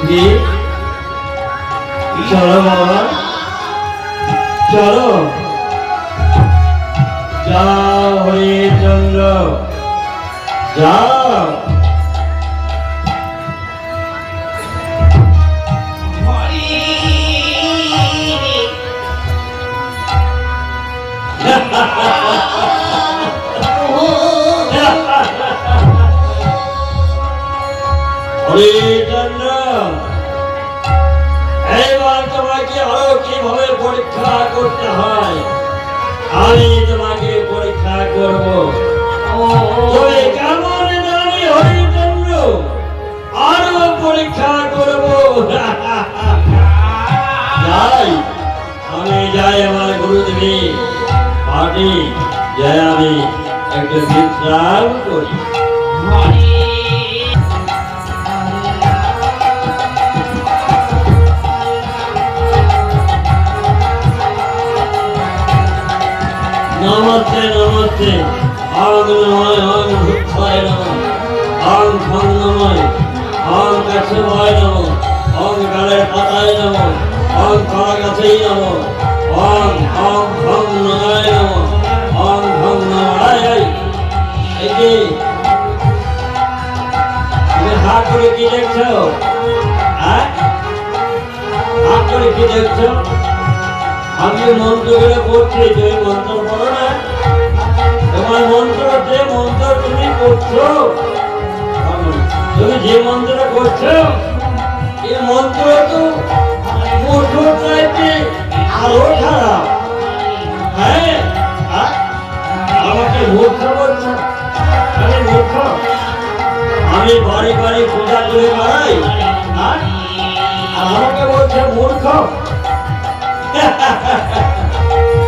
কি চলো বাবা চলো যাও হরিচন্দ্র যাও হরিচন্দ্র এইবার তোমাকে আরো কিভাবে পরীক্ষা করতে হয় আমি তোমাকে পরীক্ষা করব তুমি কেমন জানি হরিচন্দ্র আরো পরীক্ষা করব যাই আমি যাই আমার গুরুদেবী পাটি যাই আমি একটু বিশ্রাম করি नमस्ते नमस्ते आंग नमः आंग भूताय नमः आंग भंग नमः आंग कच्छवाय नमः आंग गाले पाताय नमः आंग कागजय नमः आंग आंग भंग नमः नमः आंग भंग नमः आय एके তুমি হাত করে কি দেখছো হ্যাঁ হাত করে কি দেখছো আমি মন্ত্রগুলো পড়ছি তুমি মন্ত্র পড়ো না তোমার মন্ত্র যে মন্ত্র তুমি করছো তুমি যে মন্ত্রটা করছো এই মন্ত্র তো মূর্খ চাইতে আরো খারাপ হ্যাঁ আমাকে মূর্খ বলছো আমি মূর্খ আমি বাড়ি বাড়ি পূজা করে বেড়াই আর আমাকে বলছে মূর্খ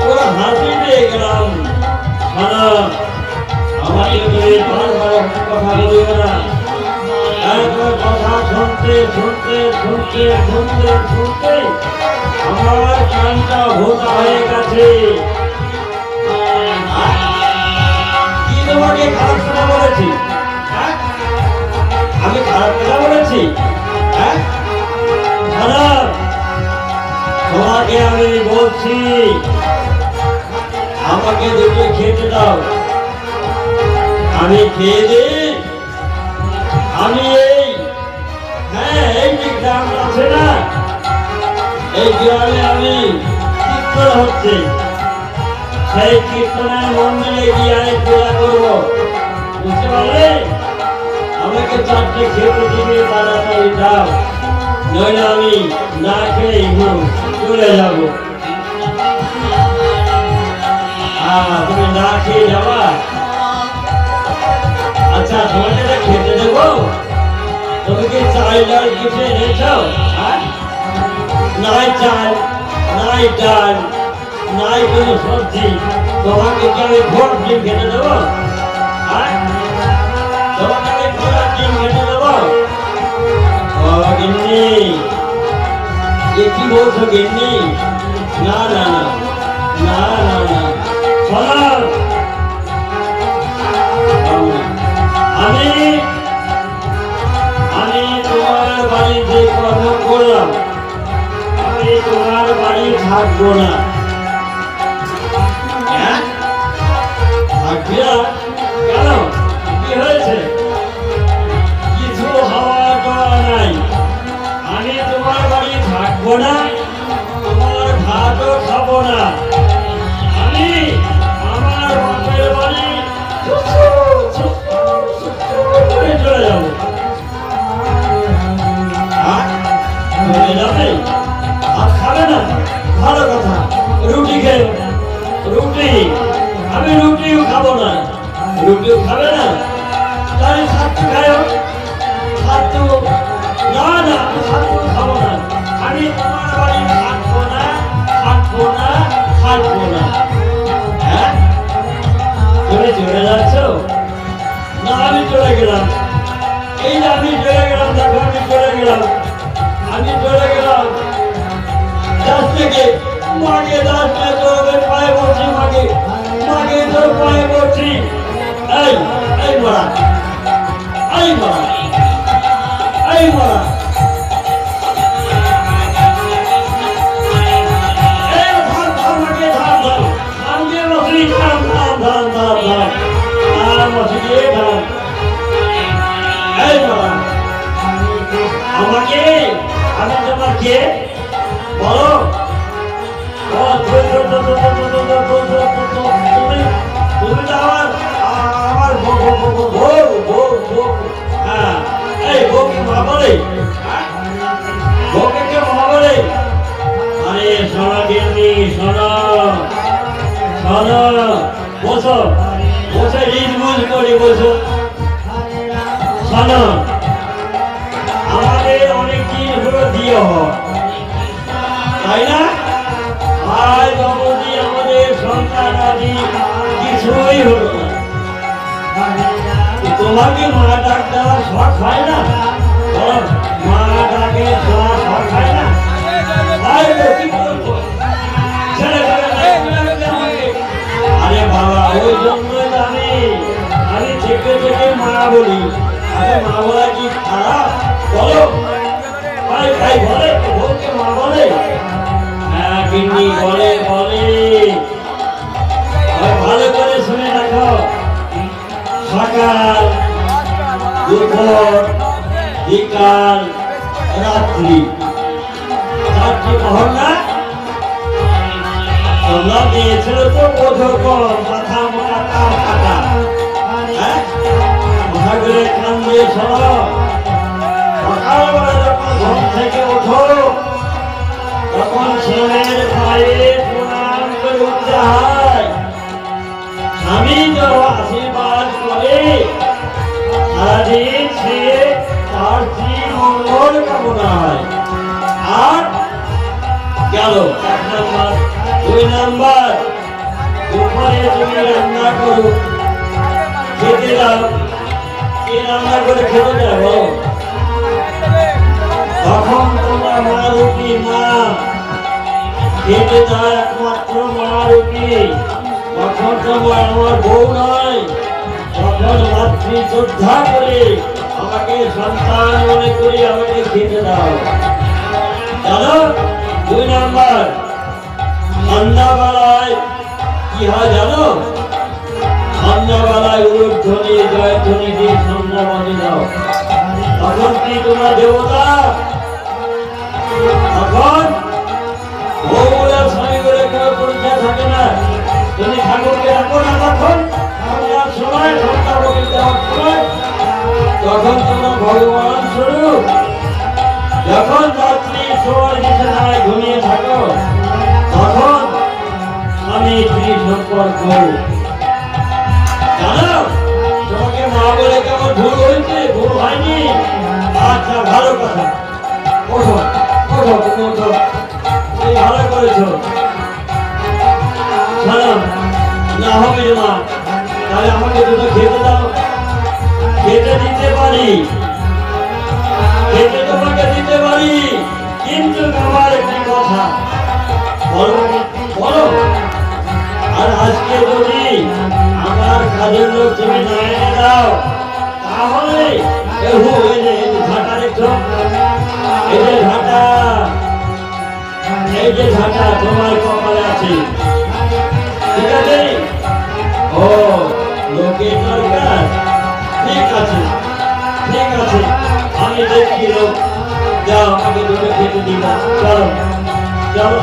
ওরা হাসি পেয়ে গেলাম আমাকে কথা বলবে না কথা শুনতে শুনতে শুনতে শুনতে শুনতে আমার কানটা ভোতা হয়ে গেছে কি তোমাকে খারাপ কথা বলেছি আমি খারাপ কথা বলেছি হ্যাঁ তোমাকে আমি বলছি আমাকে দুটো খেতে দাও আমি খেয়ে দিই আমি এই হ্যাঁ এই যে গ্রাম আছে না এই গ্রামে আমি কীর্তন হচ্ছে সেই কীর্তনের মন্দিরে গিয়ে আমি পূজা করবো বুঝতে পারলে আমাকে চারটে খেতে দিবে তাড়াতাড়ি দাও নইলে আমি না খেয়ে চলে যাবো তুমি না খেয়ে যাবা আচ্ছা তোমাকে খেতে দেবো তুমি কি চাল ডাল কিছু এনেছ নাই চাল নাই ডাল নাই কোনো সবজি তোমাকে কি আমি ভোট ডিম খেতে দেবো তোমাকে আমি ভোট ডিম খেতে দেবো গিন্নি কি বলছো গিন্নি না না না না না না আমি আমি তোমার বাড়িতে কর্ম করলাম আমি তোমার বাড়ি থাকবো না থাকবি না কেন কি হয়েছে কিছু হওয়া করা নাই আমি তোমার বাড়ি থাকবো না তোমার ভাতও খাবো না আমি আমার বাপের বাড়ি চলে যাবো চলে যাবে ভাত খাবে না ভালো কথা রুটি খেয়ে রুটি আমি রুটিও খাবো না রুটিও খাবে না তাই ছাত্র খায় ছাত্র না না ছাত্র খাবো না আমি তোমার বাড়ি থাকবো না থাকবো না থাকবো না হ্যাঁ তুমি চলে যাচ্ছ না আমি চলে গেলাম এই যে আমি চলে গেলাম দেখো আমি চলে গেলাম দাস থেকে মাকে দাস তোর পায়ে বলছি মাকে তোর পায়ে বলছি এই এই মরা এই মরা এই মরা মাসে গিয়ে দাঁড়ান। এই দাঁড়ান, আমাকে, আমি তোমার কে বলো? তুমি তো আমার হ্যাঁ, এই বউকে মা বলে, বউকে কে মা বলে? আরে শোনো গিন্নি, শোনো শোনো, বসো বসে রিজবুজ করি, বসো। শোনো, আমাদের অনেকদিন হলো দিয়ে হয়, তাই না? আজ অবধি আমাদের সন্তান আদি কিছুই হলো না। তোমাকে মা ডাক দেওয়ার শখ হয় না? মা ডাকে দেওয়ার শখ হয় না? কি করবো? আরে বাবা, ওই জন্যই আমি থেকে থেকে মা বলি। আরে মা বলা কি খারাপ? বলো, ভাই বলে, বলকে মা বলে? হ্যাঁ গিন্নি বলে, বলে। ভালো করে শুনে রাখো, সকাল, দুপুর, বিকাল, রাত্রি, চারটি প্রহর না? তোমরা দিয়েছিল তো বোধকম, মাথা মোটা কাম কাটা, মাথা করে কান দিয়ে শোনো। সকালবেলা যখন ঘুম থেকে ওঠো, তখন ছেলের পায়ে প্রণাম করে উঠতে হয়। স্বামী তো আশীর্বাদ করে, সারাদিন সে তার স্ত্রী মঙ্গল কামনা হয়। আর গেল 1 নম্বর। 2 নম্বর, দুপুরে তুমি রান্না করো, খেতে দাও। কি রান্না করে খেতে যাবো? তখন তোমার মা রুটি, মা খেতে দেয় একমাত্র মা রুটি। তখন তোমার আমার বউ নয়, তখন মাতৃ শ্রদ্ধা করে আমাকে সন্তান মনে করি আমাকে খেতে দাও। জানো? 2 নম্বর, সন্ধ্যাবেলায় কি হয় জানো? সন্ধ্যাবেলায় উলুধ্বনি জয়ধ্বনি দিয়ে সন্ধ্যা বাজে দাও। তখন কি তোমরা দেবতা? তখন বউরা স্বামী করে কেউ পরীক্ষা থাকে না। তুমি ঠাকুরকে রাখো না, তখন সন্ধ্যার সময়, সন্ধ্যা বলি দেওয়ার সময়, তখন তোমরা ভগবান স্বরূপ। যখন রাত্রি শোয়ার বিছানায় ঘুমিয়ে থাকো, তখন স্বামী স্ত্রী সম্পর্ক। জানো? তোমাকে মা বলে কেমন ভুল হয়েছে? ভুল হয়নি? আচ্ছা, ভালো কথা। ওঠো ওঠো, তুমি ওঠো, তুমি ভালো করেছো। শোনো, না হবে মা, তাহলে আমাকে দুটো খেতে দাও। খেতে দিতে পারি, খেতে তোমাকে দিতে পারি, কিন্তু আমার একটি কথা। বলো বলো। আর আজকে যদি আমার কাজের লোক তুমি না এনে দাও, তাহলে ঝাঁটা দেখছো, এই যে ঝাঁটা, এই যে ঝাঁটা তোমার কপালে আছে, ঠিক আছে? ও লোকের দরকার, ঠিক আছে, ঠিক আছে, আমি দেখি লোক। যাও, আমাকে দুটো খেতে দিবা। চলো চলো।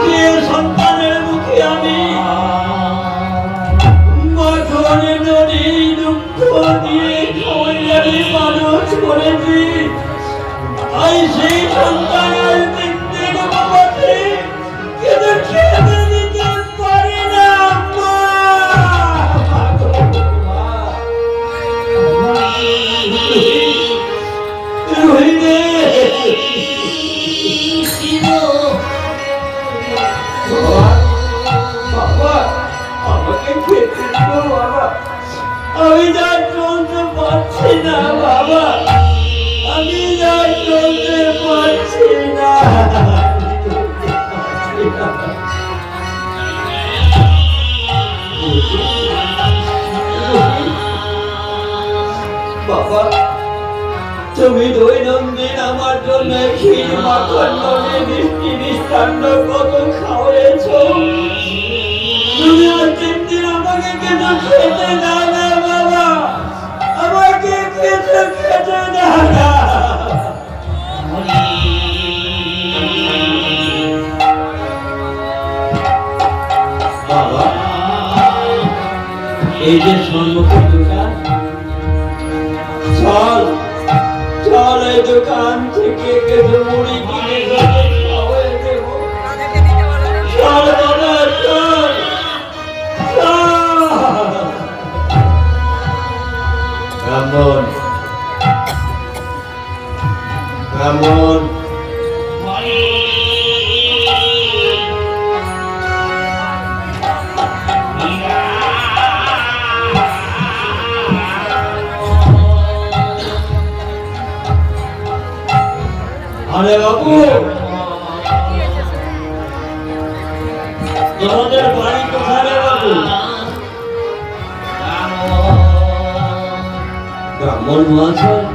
যে সন্তানের মুখে আমি মাখনে নদী দুঃখ দিয়ে খাওয়াই মানুষ করেছি, আমি সেই সন্তানের দিন বাবাকে কিন্তু খেতে দিতে পারি না। আমি যা চলতে পারছি না বাবা, আমি যা চলতে পারছি না। বাবা তুমি দৈনন্দিন আমার জন্য ক্ষীর মাখন নদী মিষ্টি মিষ্টান্ন কত খাওয়াইছো, তুমি আর 3 দিন আমাকে কেন খেতে দাও না বাবা, আমাকে খেতে দাও না। বাবা এই যে সম্মুখের দোকান, চল চল এই দোকান থেকে কিছু মুড়ি কিনে খাওয়াই দেবো। চল বাবা চল। ব্রাহ্মণ ব্রাহ্মণ আরে বাবু তোমাদের বাড়ি কোথায় রে বাবু? ব্রাহ্মণ মহাশয়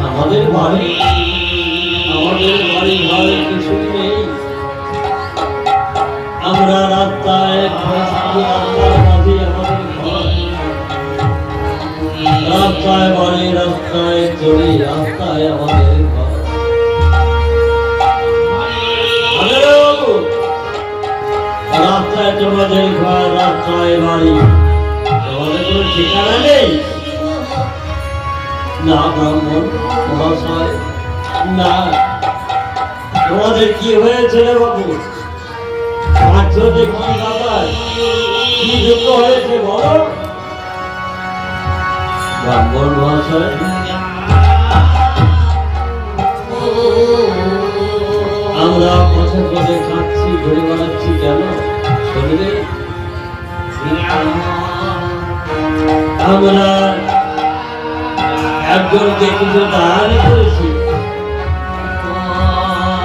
আমাদের বাড়ি ঘরে কিছু নেই, আমরা রাস্তায় রাস্তার মাঝে আমাদের ঘর, রাস্তায় বাড়ি রাস্তায় চলি রাস্তায় আমাদের ঘর। বাবু রাস্তায় তোমাদের ঘর রাস্তায় বাড়ি, তোমাদের কোনো ঠিকানা নেই না ব্রাহ্মণ মহাশয় না। তোমাদের কি হয়েছে রে বাবু? কি ব্যাপার, কি দুঃখ হয়েছে বলো? ব্রাহ্মণ মহাশয় আমরা পথে পথে খাচ্ছি ঘুরে বেড়াচ্ছি কেন শুনবে? আমরা একজনকে কিছু দান করেছি,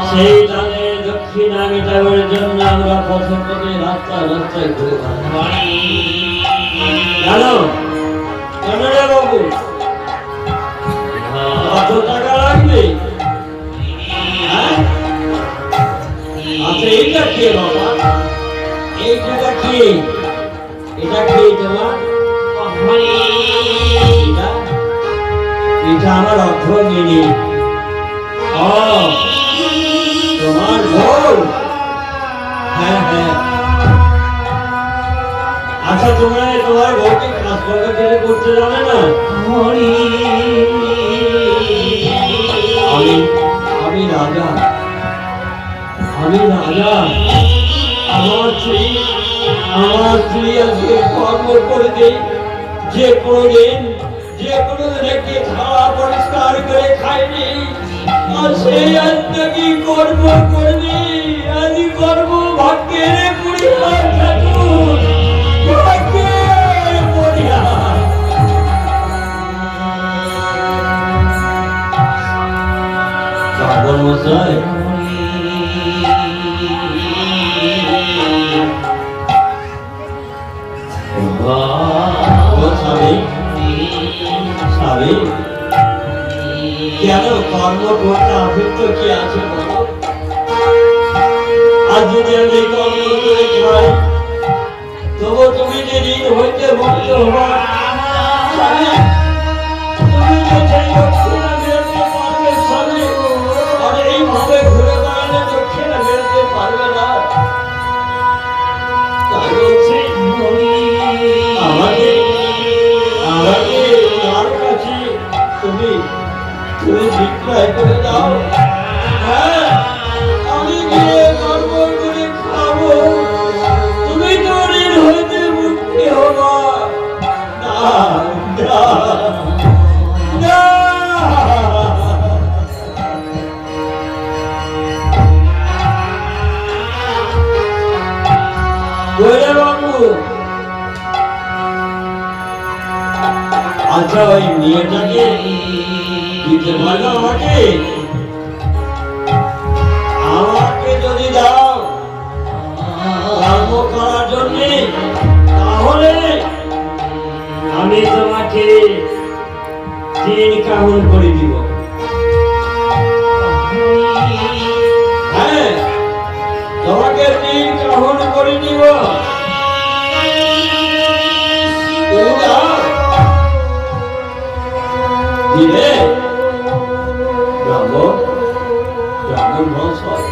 সেই দানের দক্ষিণা মেটাবার জন্য আমরা পথে পথে রাস্তায় ঘুরে বেড়াচ্ছি। জানো কেন রে বাবু? কত টাকা লাগবে? আচ্ছা এইটা কে বাবা? এই টাকা কে? এটা কে তোমার? এটা আমার অর্থনীতি। তোমার বউ? হ্যাঁ হ্যাঁ। আচ্ছা তোমরা তোমার বউকে কাজকর্ম কেটে করতে জানে না? আমি রাজা, আমার স্ত্রী আজকে কর্ম করে দেই, যে কোনোদিন একটি খাওয়া পরিষ্কার করে খায়নি, আর সেই আজ নাকি কর্ম করবি, আজ কর্ম ভাগ্যের পরিহার ঠাকুর, ভাগ্যের পরিহার। মশাই কেন কর্ম করতে আবৃত্ত কি আছে? আর যদি আমি কর্ম করে খাই, তবু তুমি যে ঋণ হইতে মুক্ত হবা, তুমি তুমি বিক্রয় করে দাও। হ্যাঁ, আমি গিয়ে কর্ম করে খাবো, তুমি তো ঋণ হইতে মুক্তি হবা। না না না। বলে বাবু, আচ্ছা ওই মেয়েটাকে দিতে পারবে আমাকে? আমাকে যদি দাও কর্ম করার জন্য, তাহলে আমি তোমাকে 3 কাহুন করে দিব। হ্যাঁ, তোমাকে 3 কাহুন করে দিব। তুমি দাও দিলে ব্রাহ্মণ ব্রাহ্মণ মহাশয়।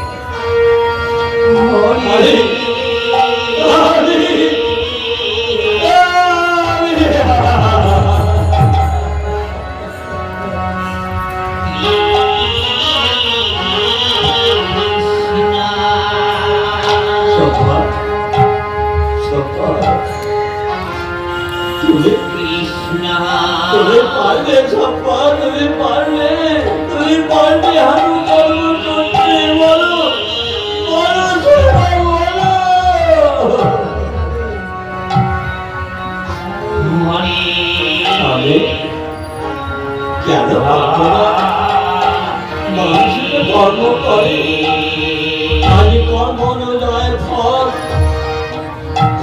তুমি পারবে সপ্পা, তুমি পারবে, তুমি পারবে হারু কর্ম করতে। বলো বলো বলো। আমি কেন পারবো না? মানুষকে কর্ম করে, আজ কর্ম অনুযায়ী ফল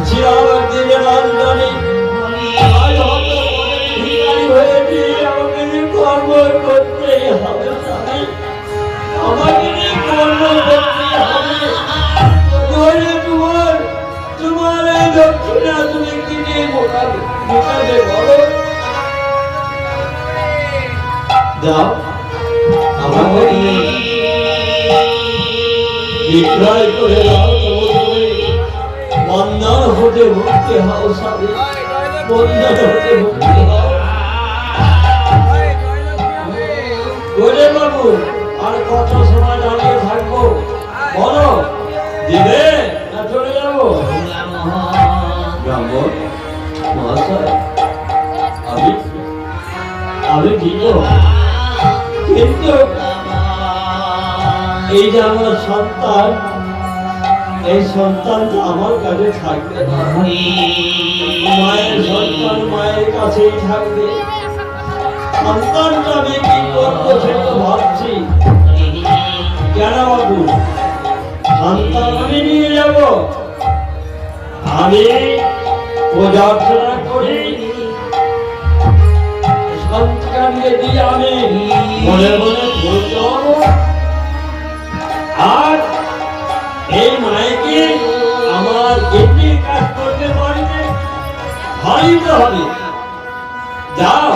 চিরাবার দিনে রাজধানী করতে হবে। আমাকে কর্ম করতে হবে। তোমার এই দক্ষিণা তুমি কি নিয়ে মোটাবে বলো? দাও আমাকে বিক্রয় করে দাও। বন্ধন হতে মুক্তি হও স্বামী, বন্ধন হতে মুক্তি হও। বলে বাবু, আর কত সময় দাঁড়িয়ে থাকবো বলো? দিবে না চলে যাবো? ব্রাহ্মণ মহাশয়, আমি দিব, কিন্তু এই যে আমার সন্তান, এই সন্তানটা আমার কাছে থাকবে না। মায়ের সন্তান মায়ের কাছেই থাকবে। সন্তানটা আমি কি করবো সেটা ভাবছি। কেন বাবু? সন্তান আমি নিয়ে যাব, আমি পূজা অর্চনা করি, সন্তানকে দিয়ে আমি মনে মনে ধরতে হবো। আর এই মায়েকে আমার এমনি কাজ করতে পারবে, হারিতে হবে। যাও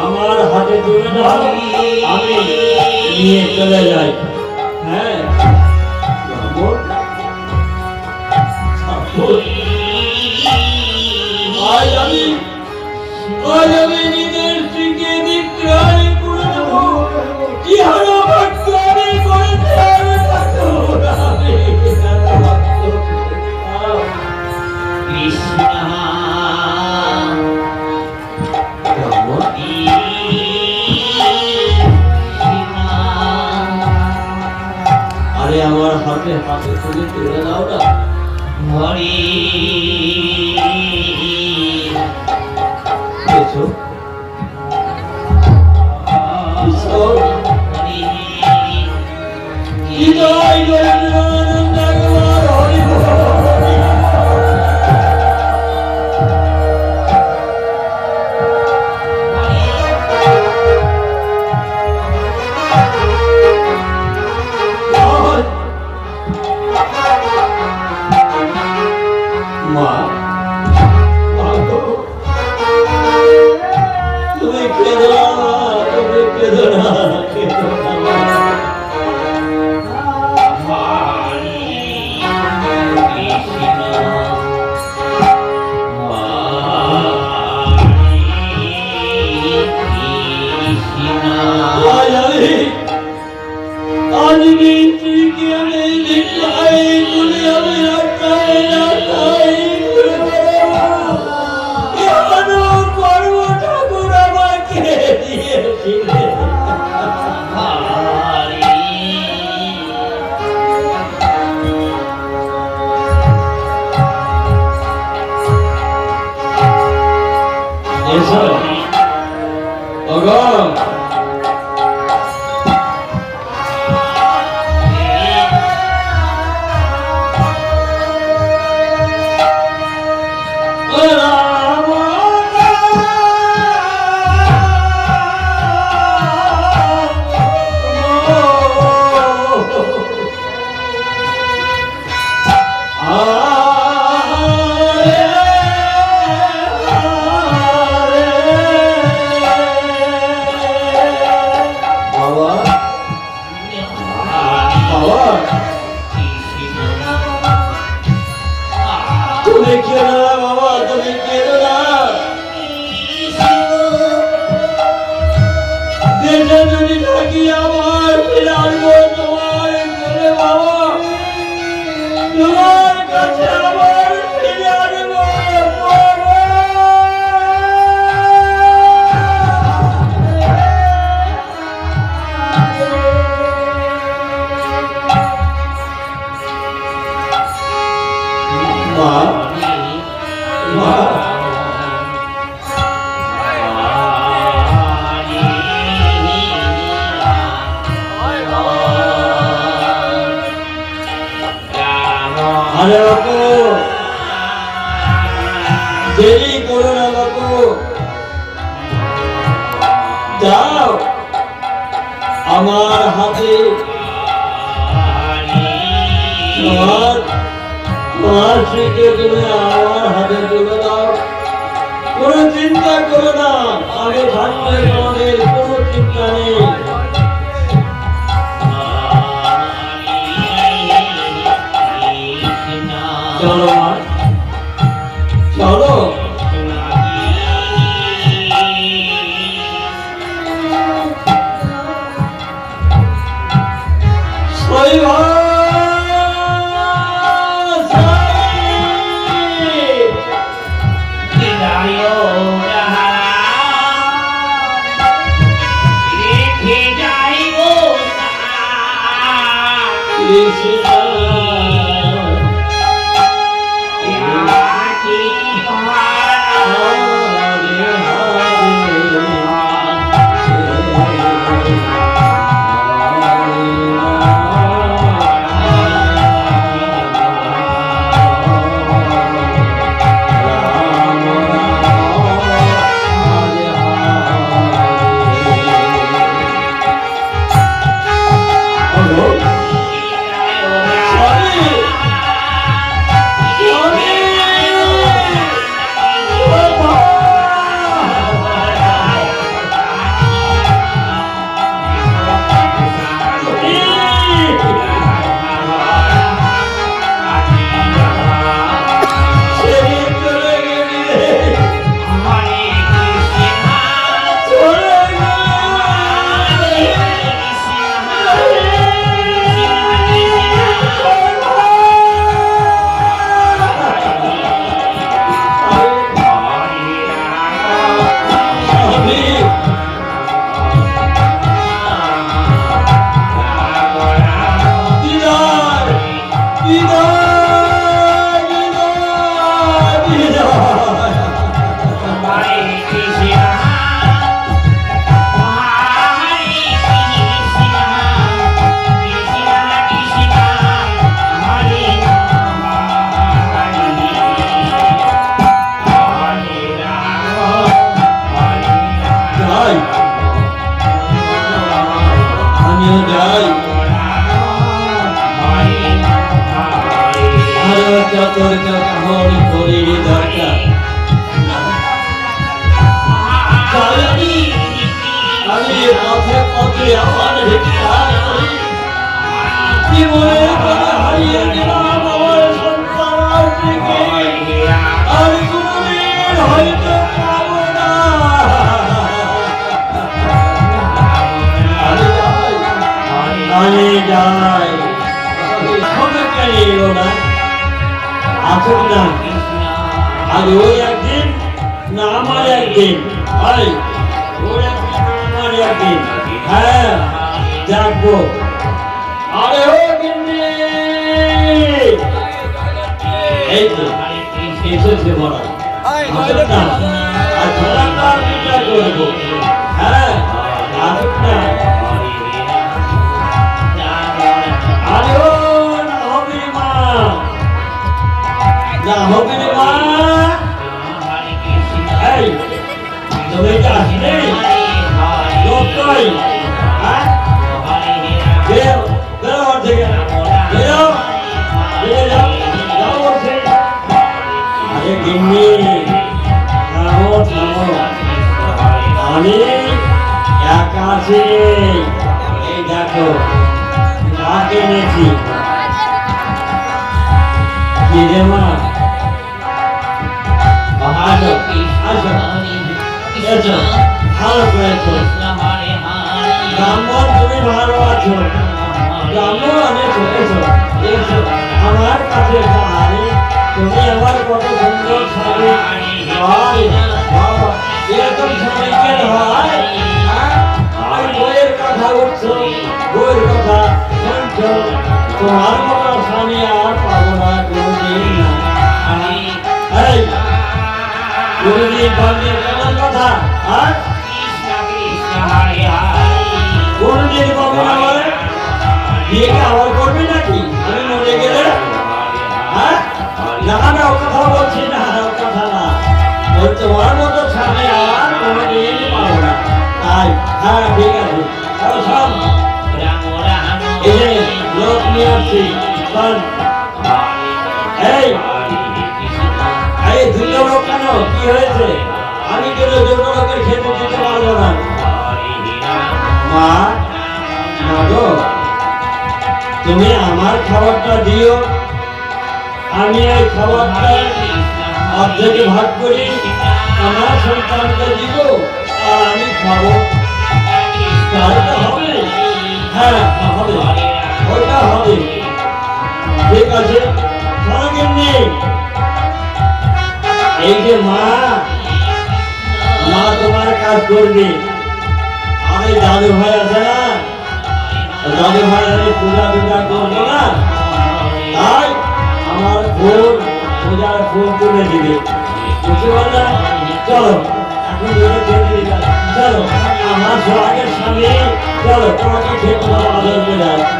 আমার হাতে তুলে দাও, আমি নিয়ে চলে যাই। হ্যাঁ, আজ আমি নিজের স্ত্রীকে বিক্রয় করে দেবো। কি হারো ভক্ত আমি করেছি, আরে আমার হাতে হাতে তুলে তুলে দাও না। হরি আজকে স্ত্রীকে আমি দেখলাই বলে আমি রাখাই কেন কর্ম ঠাকুর আমাকে দিয়েছিলেন। এসো ভগবান দেরি করো না বাবু, যাও আমার হাতে তোমার স্ত্রীকে তুমি আমার হাতে তুলে দাও। কোনো চিন্তা করো না, আমি থাকলে তোমাদের কোনো চিন্তা নেই। চলো মা, চলো। কানে যায় সঙ্গে কেন এলো না আসুক না আজ ওই একদিন না আমার একদিন ভাই ওর একদিন না আমার একদিন হ্যাঁ দেখবো আরে ও গিন্নি এই তো এসেছে বড় আসুক না আর ঝোলাটা বিচার করবো হ্যাঁ আসুক না আরে ও না হবে মা না হবে রে মা এই তুমি কি আসলে লোক কই হ্যাঁ বেরো বেরো ঘর থেকে বেরো বেরো যাও যাও বলছে আরে গিন্নি থামো থামো আমি একা আছি এই দেখো কাকে এনেছি কি রে মা আসো আসো এসো ভালো করেছো ব্রাহ্মণ তুমি ভালো আছো ব্রাহ্মণ এসো এসো এসো আমার কাছে এসো আরে তুমি আমার কত সুন্দর শাড়ি বাবা এরকম শাড়ি কেন হয় আমি বইয়ের কথা উঠছো বইয়ের কথা শুনছো তোমার মতো স্বামী আর পাবো না কোনোদিন না এই কোনোদিন পাবি কেমন কথা আর কোনোদিন পাবো না বলে বিয়ে কি আবার করবি নাকি আমি মরে গেলে হ্যাঁ না না ও কথা বলছি না ও কথা না ওই তোমার মতো স্বামী আর কোনোদিন পাবো না তাই হ্যাঁ ঠিক আছে তাহলে সব এই যে লোক নিয়ে আসছি শোন এই এই দুটো লোক কেন কি হয়েছে আমি কিন্তু দুটো লোকের খেতে দিতে পারবো না মা মা গো তুমি আমার খাবারটা দিও আমি এই খাবারটা অর্ধেকে ভাগ করি আমার সন্তানকে দিব আর আমি খাবো তাই তো হবে হ্যাঁ হবে ওইটা হবে ঠিক আছে সরগিন্নি এই যে মা মা তোমার কাজ করবে আমি দাদু ভাই আছে না দাদু ভাই আমি পূজা টুজা করবো না তাই আমার ফুল পূজার ফুল তুলে দিবে বুঝতে পারলাম চলো এখন চলো আমার সোহাগের স্বামী চলো তোমাকে খেতে আদর করে